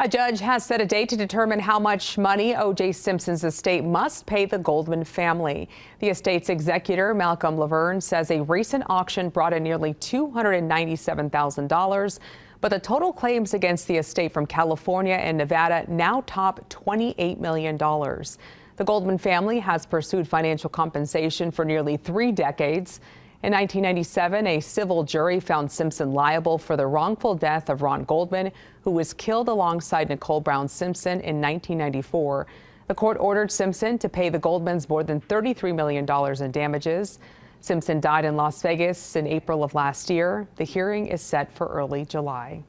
A judge has set a date to determine how much money O.J. Simpson's estate must pay the Goldman family. The estate's executor, Malcolm Laverne, says a recent auction brought in nearly $297,000, but the total claims against the estate from California and Nevada now top $28 million. The Goldman family has pursued financial compensation for nearly 3 decades. In 1997, a civil jury found Simpson liable for the wrongful death of Ron Goldman, who was killed alongside Nicole Brown Simpson in 1994. The court ordered Simpson to pay the Goldmans more than $33 million in damages. Simpson died in Las Vegas in April of last year. The hearing is set for early July.